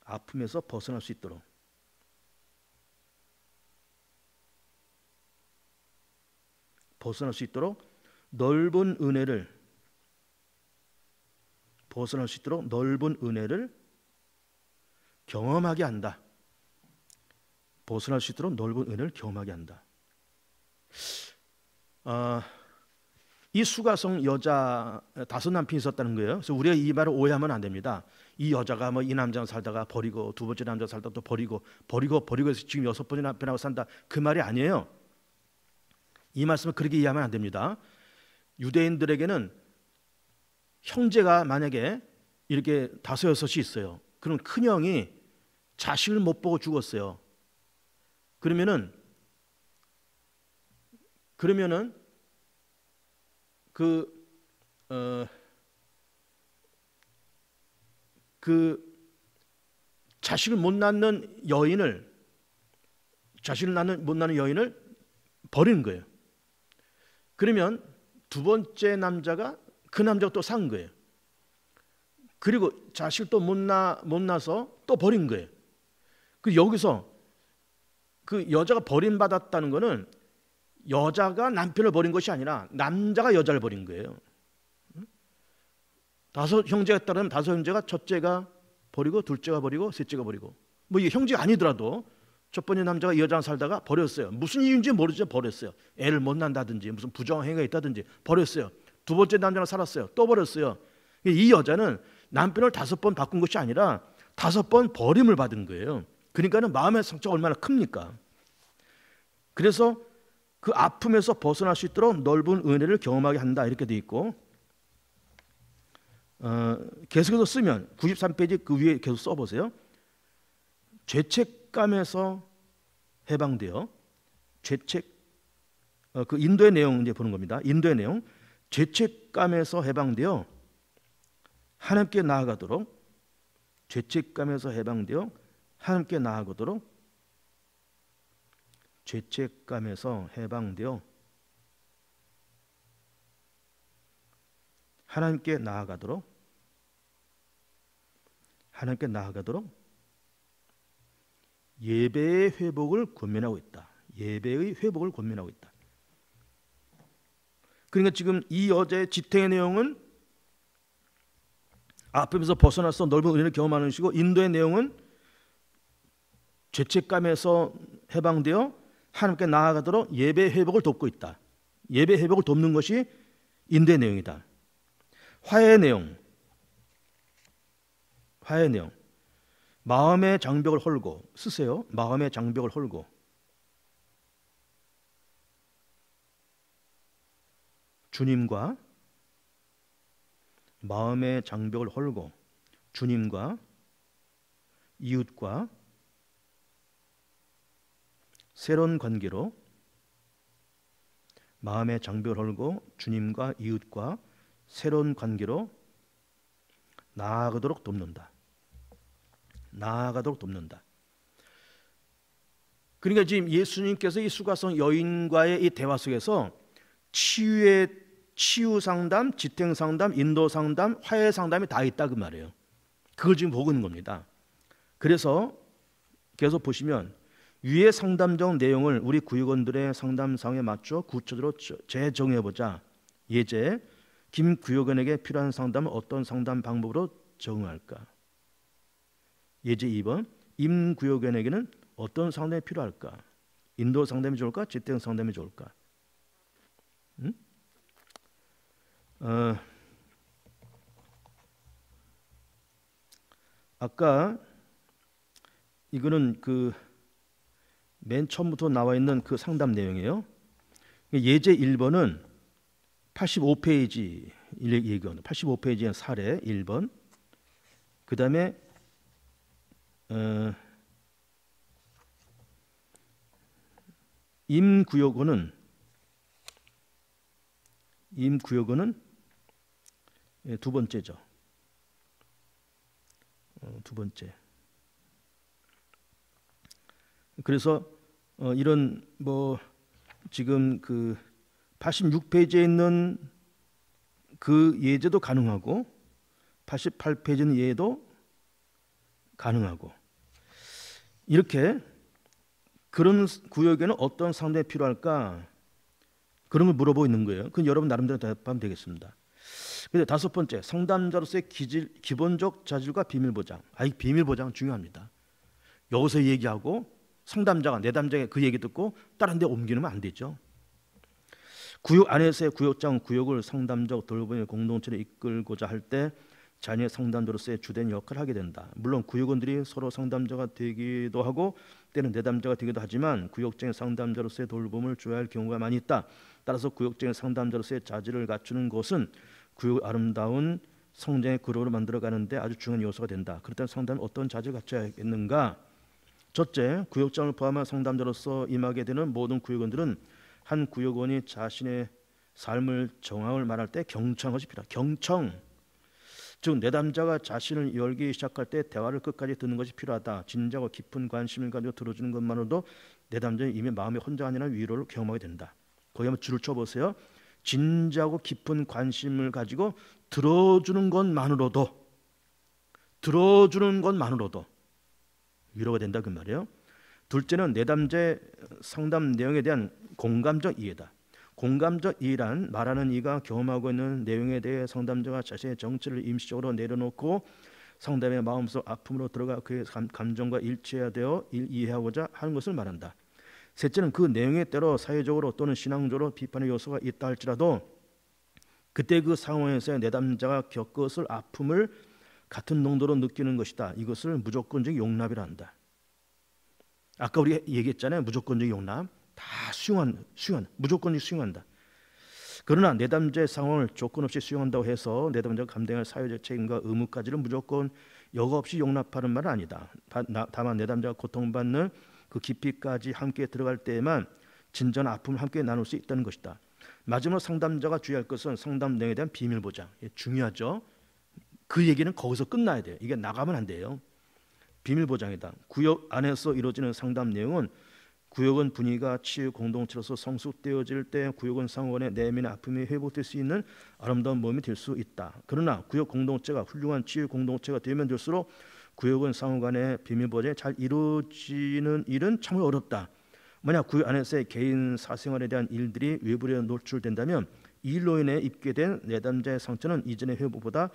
아픔에서 벗어날 수 있도록 넓은 은혜를 벗어날 수 있도록 넓은 은혜를 경험하게 한다. 벗어날 수 있도록 넓은 은혜를 경험하게 한다. 이 수가성 여자 다섯 남편이 있었다는 거예요. 그래서 우리가 이 말을 오해하면 안 됩니다. 이 여자가 뭐 이 남자랑 살다가 버리고 두 번째 남자 살다가 또 버리고 해서 지금 여섯 번째 남편하고 산다, 그 말이 아니에요. 이 말씀을 그렇게 이해하면 안 됩니다. 유대인들에게는 형제가 만약에 이렇게 다섯 여섯이 있어요. 그럼 큰형이 자식을 못 보고 죽었어요. 그러면은 자식을 못 낳는 여인을 버리는 거예요. 그러면 두 번째 남자가 그 남자가 또 산 거예요. 그리고 자식을 또 못 낳아서 또 버린 거예요. 그 여기서 그 여자가 버림받았다는 거는 여자가 남편을 버린 것이 아니라 남자가 여자를 버린 거예요. 다섯 형제가 있다면 다섯 형제가 첫째가 버리고 둘째가 버리고 셋째가 버리고, 뭐 이게 형제가 아니더라도 첫 번째 남자가 이 여자랑 살다가 버렸어요. 무슨 이유인지 모르지만 버렸어요. 애를 못 낳는다든지 무슨 부정한 행위가 있다든지 버렸어요. 두 번째 남자랑 살았어요. 또 버렸어요. 이 여자는 남편을 5번 바꾼 것이 아니라 5번 버림을 받은 거예요. 그러니까는 마음의 상처가 얼마나 큽니까? 그래서 그 아픔에서 벗어날 수 있도록 넓은 은혜를 경험하게 한다, 이렇게 돼 있고, 계속해서 쓰면 93페이지 그 위에 계속 써보세요. 죄책감에서 해방되어 그 인도의 내용 이제 보는 겁니다. 인도의 내용, 죄책감에서 해방되어 하나님께 나아가도록, 죄책감에서 해방되어 하나님께 나아가도록, 죄책감에서 해방되어 하나님께 나아가도록 예배의 회복을 권면하고 있다. 예배의 회복을 권면하고 있다. 그러니까 지금 이 여자의 지탱의 내용은 아픔에서 벗어나서 넓은 은혜를 경험하는 것이고, 인도의 내용은 죄책감에서 해방되어 하나님께 나아가도록 예배 회복을 돕고 있다. 예배 회복을 돕는 것이 인도의 내용이다. 화해의 내용, 마음의 장벽을 헐고, 쓰세요. 마음의 장벽을 헐고, 주님과 마음의 장벽을 헐고 주님과 이웃과 새로운 관계로, 마음의 장벽을 헐고 주님과 이웃과 새로운 관계로 나아가도록 돕는다. 나아가도록 돕는다. 그러니까 지금 예수님께서 이 수가성 여인과의 이 대화 속에서 치유 상담, 지탱 상담, 인도 상담, 화해 상담이 다 있다 그 말이에요. 그걸 지금 보고 있는 겁니다. 그래서 계속 보시면 위의 상담적 내용을 우리 구역원들의 상담 상황에 맞춰 구체적으로 재정해보자. 예제, 김 구역원에게 필요한 상담은 어떤 상담 방법으로 적응할까? 예제 2번, 임 구역원에게는 어떤 상담이 필요할까? 인도 상담이 좋을까? 지탱 상담이 좋을까? 아까 이거는 그 맨 처음부터 나와 있는 그 상담 내용이에요. 예제 1번은 85페이지 얘기하는 85페이지의 사례 1번. 그 다음에 임구역원은 두 번째죠. 두 번째. 그래서 이런 뭐 지금 그 86페이지에 있는 그 예제도 가능하고 88페이지는 예도 가능하고 이렇게 그런 구역에는 어떤 상담이 필요할까? 그런 걸 물어보고 있는 거예요. 그건 여러분 나름대로 대답하면 되겠습니다. 근데 다섯 번째, 상담자로서의 기본적 자질과 비밀 보장. 이 비밀 보장은 중요합니다. 여기서 얘기하고 상담자가 내담자가 그 얘기 듣고 다른 데 옮기면 안 되죠. 구역 안에서의 구역장 구역을 상담적 돌봄의 공동체를 이끌고자 할 때 자녀의 상담자로서의 주된 역할을 하게 된다. 물론 구역원들이 서로 상담자가 되기도 하고 때는 내담자가 되기도 하지만 구역장의 상담자로서의 돌봄을 줘야 할 경우가 많이 있다. 따라서 구역장의 상담자로서의 자질을 갖추는 것은 구역 아름다운 성장의 그룹으로 만들어가는데 아주 중요한 요소가 된다. 그렇다면 상담은 어떤 자질을 갖춰야겠는가? 첫째, 구역장을 포함한 상담자로서 임하게 되는 모든 구역원들은 한 구역원이 자신의 삶을 정황을 말할 때 경청한 것이 필요하다. 경청, 즉 내담자가 자신을 열기 시작할 때 대화를 끝까지 듣는 것이 필요하다. 진지하고 깊은 관심을 가지고 들어주는 것만으로도 내담자는 이미 마음의 혼자가 아니라 위로를 경험하게 된다. 거기 한번 줄을 쳐보세요. 진지하고 깊은 관심을 가지고 들어주는 것만으로도 위로가 된다 그 말이에요. 둘째는 내담자의 상담 내용에 대한 공감적 이해다. 공감적 이해란 말하는 이가 경험하고 있는 내용에 대해 상담자가 자신의 정체를 임시적으로 내려놓고 상담의 마음속 아픔으로 들어가 그의 감정과 일치되어 이해하고자 하는 것을 말한다. 셋째는 그 내용에 때로 사회적으로 또는 신앙적으로 비판의 요소가 있다 할지라도 그때 그 상황에서 내담자가 겪었을 아픔을 같은 농도로 느끼는 것이다. 이것을 무조건적 용납이라 한다. 아까 우리 얘기했잖아요. 무조건적 용납. 다 무조건적 수용한다. 그러나 내담자의 상황을 조건 없이 수용한다고 해서 내담자가 감당할 사회적 책임과 의무까지는 무조건 여과 없이 용납하는 말은 아니다. 다만 내담자가 고통받는 그 깊이까지 함께 들어갈 때에만 진정한 아픔을 함께 나눌 수 있다는 것이다. 마지막으로 상담자가 주의할 것은 상담 내용에 대한 비밀 보장. 중요하죠. 그 얘기는 거기서 끝나야 돼요. 이게 나가면 안 돼요. 비밀 보장이다. 구역 안에서 이루어지는 상담 내용은 구역원 분위기가 치유 공동체로서 성숙되어질 때 구역원 상원의 내면의 아픔이 회복될 수 있는 아름다운 모험이 될 수 있다. 그러나 구역 공동체가 훌륭한 치유 공동체가 되면 될수록 구역원 상호 간의 비밀 보장이 잘 이루어지는 일은 참 어렵다. 만약 구역 안에서의 개인 사생활에 대한 일들이 외부에 노출된다면 이 일로 인해 입게 된 내담자의 상처는 이전의 회복보다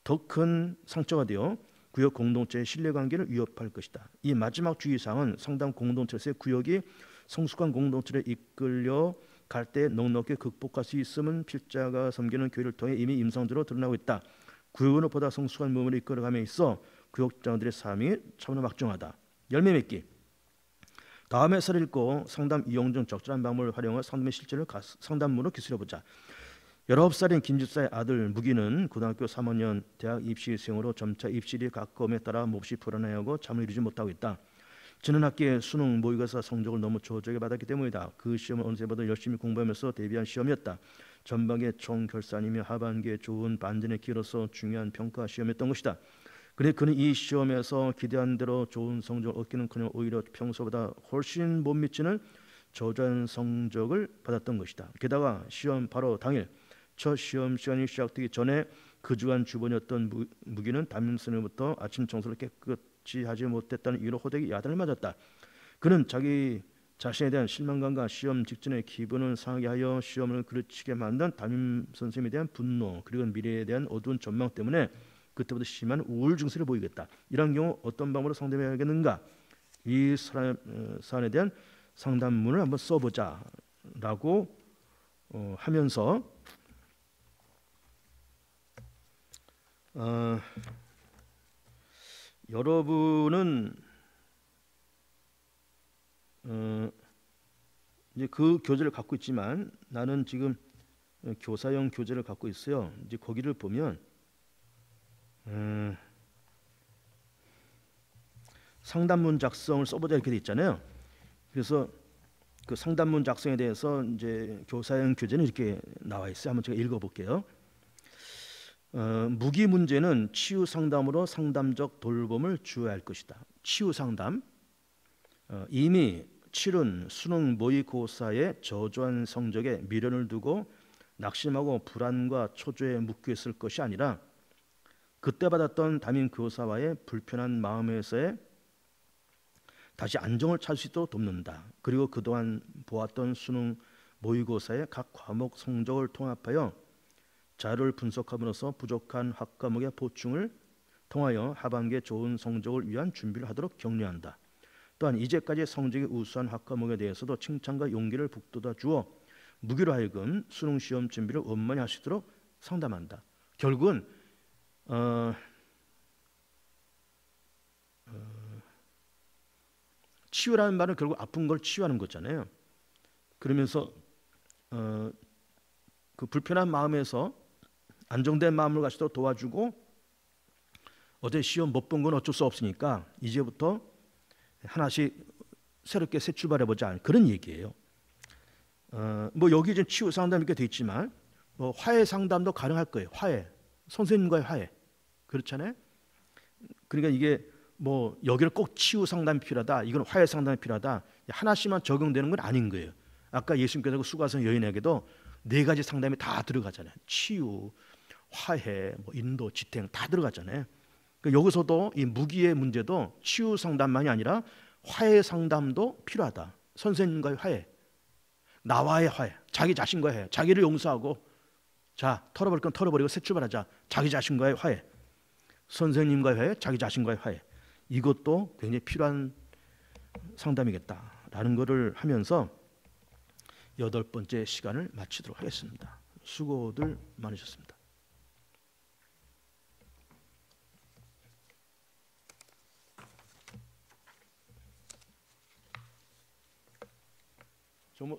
더 큰 상처가 되어 구역 공동체의 신뢰관계를 위협할 것이다. 이 마지막 주의사항은 상담 공동체에서의 구역이 성숙한 공동체를 이끌려 갈 때 넉넉히 극복할 수 있음은 필자가 섬기는 교회를 통해 이미 임상적으로 드러나고 있다. 구역은 보다 성숙한 몸을 이끌어감에 있어 구역장들의 삶이 참으로 막중하다. 열매 맺기. 다음에 설 읽고 상담 이용 중 적절한 방법을 활용해 상담의 실질을 상담문으로 기술해보자. 19살인 김 집사의 아들 무기는 고등학교 3학년 대학 입시 수행으로 점차 입시일이 가까움에 따라 몹시 불안해하고 잠을 이루지 못하고 있다. 지난 학기에 수능 모의고사 성적을 너무 저조하게 받았기 때문이다. 그 시험은 어느새보다 열심히 공부하면서 대비한 시험이었다. 전반기의 총결산이며 하반기에 좋은 반전의 기로서 중요한 평가 시험이었던 것이다. 그런데 그는 이 시험에서 기대한 대로 좋은 성적을 얻기는커녕 오히려 평소보다 훨씬 못 미치는 저조한 성적을 받았던 것이다. 게다가 시험 바로 당일 첫 시험 시간이 시작되기 전에 그 주간 주번이었던 무기는 담임선생님부터 아침 청소를 깨끗이 하지 못했다는 이유로 호되게 야단을 맞았다. 그는 자기 자신에 대한 실망감과 시험 직전에 기분을 상하게 하여 시험을 그르치게 만든 담임선생님에 대한 분노, 그리고 미래에 대한 어두운 전망 때문에 그때부터 심한 우울 증세를 보이겠다. 이런 경우 어떤 방법으로 상담해야겠는가? 이 사안에 대한 상담문을 한번 써보자라고 하면서 여러분은 이제 그 교재를 갖고 있지만 나는 지금 교사용 교재를 갖고 있어요. 이제 거기를 보면 상담문 작성을 써보자 이렇게 돼 있잖아요. 그래서 그 상담문 작성에 대해서 이제 교사용 교재는 이렇게 나와 있어요. 한번 제가 읽어볼게요. 무기 문제는 치유 상담으로 상담적 돌봄을 주어야 할 것이다. 치유 상담. 이미 치른 수능 모의고사의 저조한 성적에 미련을 두고 낙심하고 불안과 초조에 묶여 있을 것이 아니라 그때 받았던 담임 교사와의 불편한 마음에서의 다시 안정을 찾을 수 있도록 돕는다. 그리고 그동안 보았던 수능 모의고사의 각 과목 성적을 통합하여 자료를 분석함으로써 부족한 학과목의 보충을 통하여 하반기에 좋은 성적을 위한 준비를 하도록 격려한다. 또한 이제까지 성적이 우수한 학과목에 대해서도 칭찬과 용기를 북돋아 주어 무기로 하여금 수능 시험 준비를 원만히 할 수 있도록 상담한다. 결국은 치유라는 말은 결국 아픈 걸 치유하는 거잖아요. 그러면서 그 불편한 마음에서 안정된 마음을 가지도록 도와주고 어제 시험 못 본 건 어쩔 수 없으니까 이제부터 하나씩 새롭게 새 출발해보자 그런 얘기예요. 뭐 여기 지금 치유 상담 이렇게 돼 있지만 뭐 화해 상담도 가능할 거예요. 화해, 선생님과의 화해 그렇잖아요. 그러니까 이게 뭐 여기를 꼭 치유 상담이 필요하다, 이건 화해 상담이 필요하다 하나씩만 적용되는 건 아닌 거예요. 아까 예수님께서 그 수가성 여인에게도 4가지 상담이 다 들어가잖아요. 치유, 화해, 뭐 인도, 지탱 다 들어가잖아요. 그러니까 여기서도 이 무기의 문제도 치유 상담만이 아니라 화해 상담도 필요하다. 선생님과의 화해, 나와의 화해, 자기 자신과의 화해, 자기를 용서하고 자 털어버릴 건 털어버리고 새 출발하자. 자기 자신과의 화해, 선생님과의 화해, 자기 자신과의 화해, 이것도 굉장히 필요한 상담이겠다라는 것을 하면서 8번째 시간을 마치도록 하겠습니다. 수고들 많으셨습니다. 정말